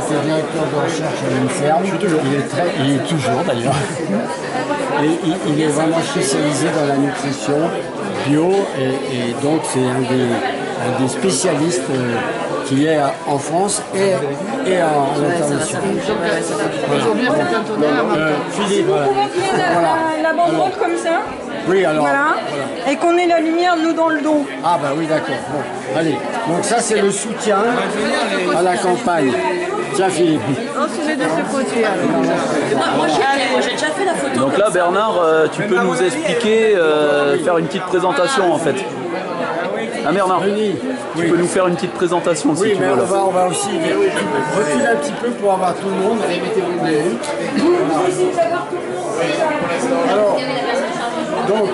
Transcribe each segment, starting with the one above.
C'est le directeur de recherche à l'INSERM. Il est toujours d'ailleurs. Et il est vraiment spécialisé dans la nutrition bio et donc c'est un des spécialistes qu'il y a en France et à l'international. Aujourd'hui, Philippe, Vous revenez la banderole comme ça. oui, alors. Voilà. Et qu'on ait la lumière, nous, dans le dos. Ah bah oui, d'accord. Bon, allez. Donc ça, c'est le soutien à la campagne. Tiens, Philippe. On se met de ce côté. Moi j'ai déjà fait la photo. Donc là, Bernard, tu peux nous expliquer, faire une petite présentation en fait. Ah Bernard, tu peux nous faire une petite présentation si Oui, tu mais veux. Là. on va aussi reculer un petit peu pour avoir tout le monde. Alors, donc,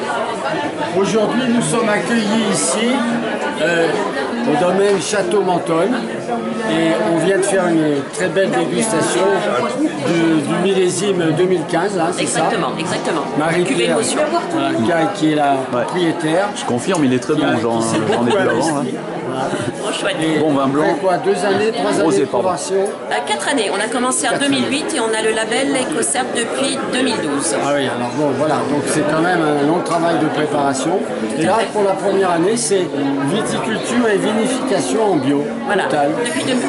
aujourd'hui, nous sommes accueillis ici au domaine Château Mentonne et on vient de faire une très belle dégustation du millésime 2015, hein, c'est ça? Exactement. Marie-Pierre, voilà, qui est la propriétaire. Je confirme, il est très bon, j'en ai plus avant. Hein. Trop chouette. Bon vin blanc. Après quoi, 2 années, 3 années de probation? 4 années. On a commencé en 2008 et on a le label EcoCerf depuis 2012. Ah oui, alors bon, voilà, donc c'est quand même un long travail de préparation. Et là, pour la première année, c'est viticulture et vinification en bio. Voilà. Total. Depuis 2012,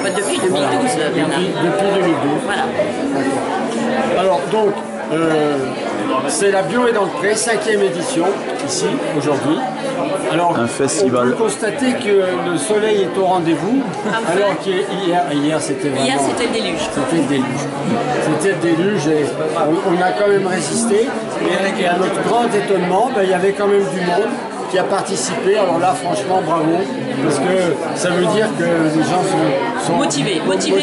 Voilà. Bernard. Depuis 2012. Voilà. D'accord. Alors, donc, c'est la Bio et dans le Pré, 5e édition, ici, aujourd'hui. Alors, un festival. On peut constater que le soleil est au rendez-vous, alors qu'hier c'était vraiment... Hier, c'était le déluge. C'était le déluge. C'était le déluge et on a quand même résisté. Et à notre grand étonnement, il y avait quand même du monde qui a participé. Alors là, franchement, bravo, parce que ça veut dire que les gens sont motivés,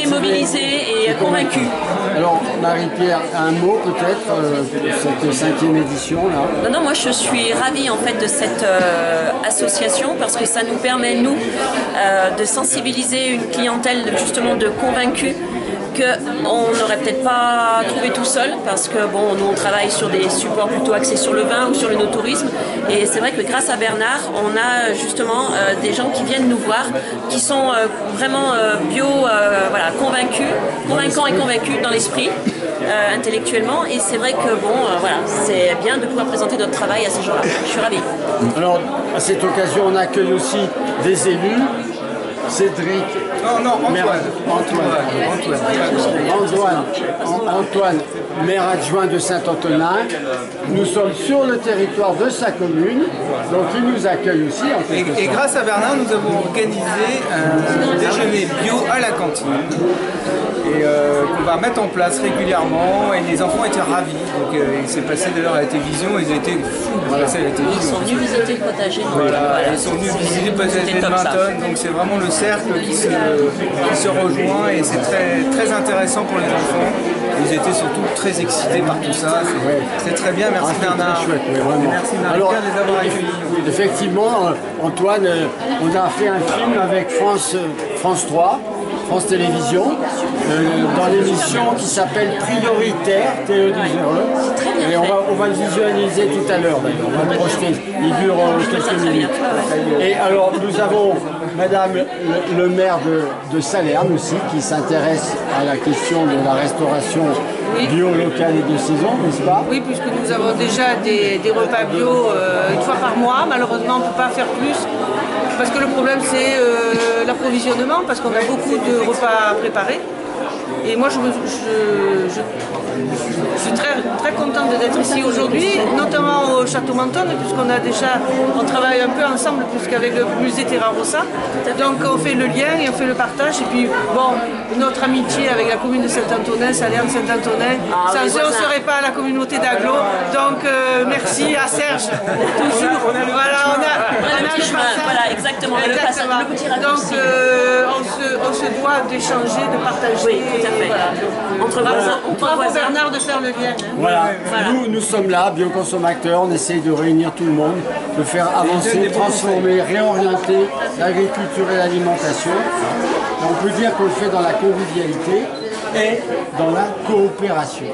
mobilisés et convaincus. Alors, Marie-Pierre, un mot peut-être pour cette 5e édition là. Non, moi je suis ravie en fait de cette association parce que ça nous permet, nous, de sensibiliser une clientèle justement de convaincus qu'on n'aurait peut-être pas trouvé tout seul parce que bon, nous on travaille sur des supports plutôt axés sur le vin ou sur le no-tourisme et c'est vrai que grâce à Bernard on a justement des gens qui viennent nous voir qui sont vraiment bio, voilà, convaincants et convaincus dans l'esprit intellectuellement et c'est vrai que bon, voilà, c'est bien de pouvoir présenter notre travail à ces gens-là. Je suis ravie. Alors à cette occasion on accueille aussi des élus. Cédric, Antoine, maire adjoint de Saint-Antonin. Nous sommes sur le territoire de sa commune, donc il nous accueille aussi. Et grâce à Bernard, nous avons organisé un déjeuner bio à la cantine et qu'on va mettre en place régulièrement et les enfants étaient ravis. Donc il s'est passé d'ailleurs à la télévision, ils étaient fous de passer à la télévision. Ils sont venus visiter le potager. Voilà, ils sont venus visiter le potager de Mentonne, donc c'est vraiment le cercle qui se rejoint et c'est très, très intéressant pour les enfants. Ils étaient surtout très excités par tout ça. C'est très bien, merci Bernard. Très chouette, vraiment. Merci Marie-Pierre de les avoir accueillis. Effectivement, Antoine, on a fait un film avec France 3. France Télévisions, dans l'émission qui s'appelle Prioritaire, TE10. Et on va le visualiser tout à l'heure, on va le projeter, il dure quelques minutes. Et alors nous avons Madame le maire de Salerne aussi, qui s'intéresse à la question de la restauration bio, locale et de saison, n'est-ce pas? Oui, puisque nous avons déjà des repas bio une fois par mois, malheureusement on ne peut pas faire plus. Parce que le problème c'est l'approvisionnement, parce qu'on a beaucoup de repas à préparer. Et moi je suis très, très contente d'être ici aujourd'hui, notamment au Château Mentonne, on travaille un peu ensemble puisqu'avec le musée Terra Rossa. Donc on fait le lien et on fait le partage. Et puis bon, notre amitié avec la commune de Saint-Antonin, Salerne Saint-Antonin, sans eux on ne serait pas à la communauté d'Aglo. Donc merci à Serge. Toujours. Voilà, on a le petit chemin, voilà, exactement. Le petit raccourci. Donc on se doit d'échanger, de partager. Oui, tout à fait. Voilà. Bravo Bernard de faire le lien. Voilà. Nous sommes là, bioconsommateurs, on essaye de réunir tout le monde, de faire avancer, transformer, réorienter l'agriculture et l'alimentation. On peut dire qu'on le fait dans la convivialité. est dans la coopération.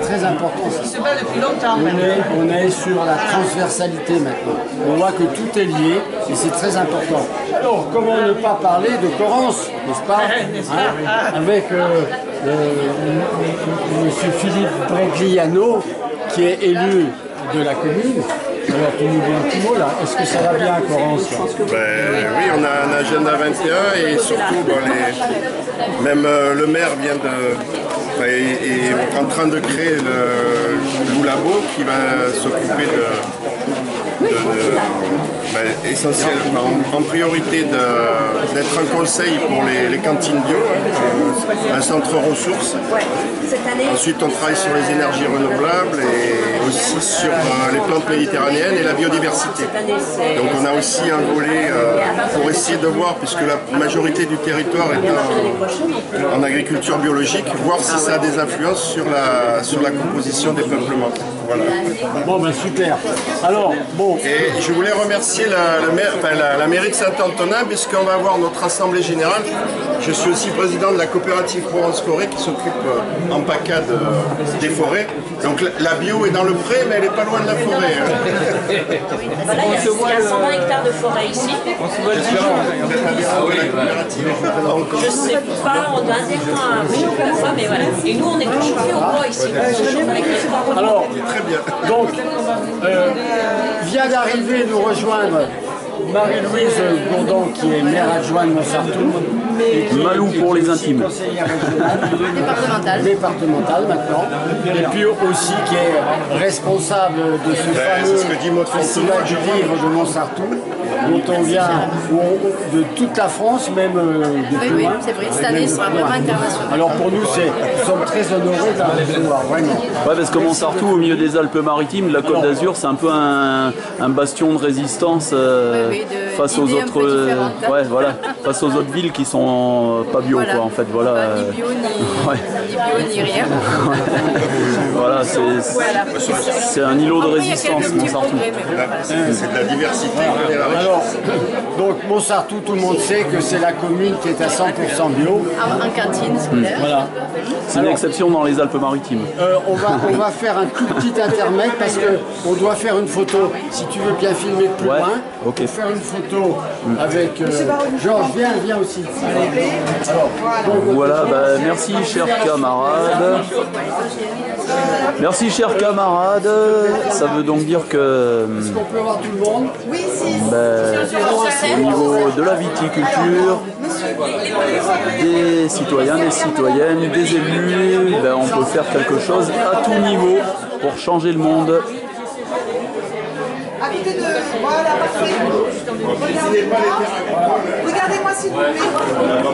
Très important ça. C'est pas depuis longtemps même. On est sur la transversalité maintenant. On voit que tout est lié et c'est très important. Alors, comment ne pas parler de Corrence, n'est-ce pas, avec M. Philippe Bregliano, qui est élu de la commune. Alors, tu nous dis un petit mot là. Est-ce que ça va bien à Corrence? Oui, on a un agenda 21 et surtout, même le maire est en train de créer le Loup Labo qui va s'occuper essentiellement en priorité d'être un conseil pour les cantines bio, un centre ressources. Ensuite, on travaille sur les énergies renouvelables et aussi sur les plantes méditerranéennes et la biodiversité. Donc on a aussi un volet pour essayer de voir, puisque la majorité du territoire est en agriculture biologique, voir si ça a des influences sur la composition des peuplements. Voilà. Bon ben super. Alors, bon. Et je voulais remercier la mairie de Saint-Antonin, puisqu'on va avoir notre assemblée générale. Je suis aussi président de la coopérative Provence Forêt qui s'occupe en PACA des forêts. Donc la bio est dans le pré, mais elle n'est pas loin de la forêt. Voilà, il y a 120 hectares de forêt ici. Je sais pas, on doit dire un chauffe à la fois, mais voilà. Et nous, on est tous chauffés au bois ici. Alors, Très bien. donc, vient d'arriver nous rejoindre Marie-Louise Gourdon, qui est maire adjointe de Montsartou. Malou pour les intimes. Conseillère régionale, départementale maintenant. Et puis aussi qui est responsable de ce fameux festival du livre de Montsartou, dont on vient de toute la France, même de plus loin. C'est vrai, cette année sera vraiment international. Alors pour nous, nous sommes très honorés de voir, vraiment. Ouais, parce que Montsartou, au milieu des Alpes-Maritimes, de la Côte d'Azur, c'est un peu un bastion de résistance face aux autres, face aux autres villes qui sont pas bio, quoi, en fait, voilà. Ni bio, ni rien. Voilà, c'est un îlot de résistance, Montsartou. C'est de la diversité. Alors, donc Montsartou, tout le monde sait que c'est la commune qui est à 100% bio. En cantine scolaire. Voilà. C'est une exception dans les Alpes-Maritimes. On va faire un tout petit intermède parce qu'on doit faire une photo. Si tu veux bien filmer de plus loin, ok. Pour faire une photo avec Georges, viens aussi. Alors, voilà, merci chers camarades. Merci chers camarades. Ça veut donc dire que est-ce qu'on peut voir tout le monde? Oui, si. Au niveau de la viticulture, des citoyens, des citoyennes, des élus, on peut faire quelque chose à tout niveau pour changer le monde. Voilà, parfait. Regardez-moi s'il vous plaît.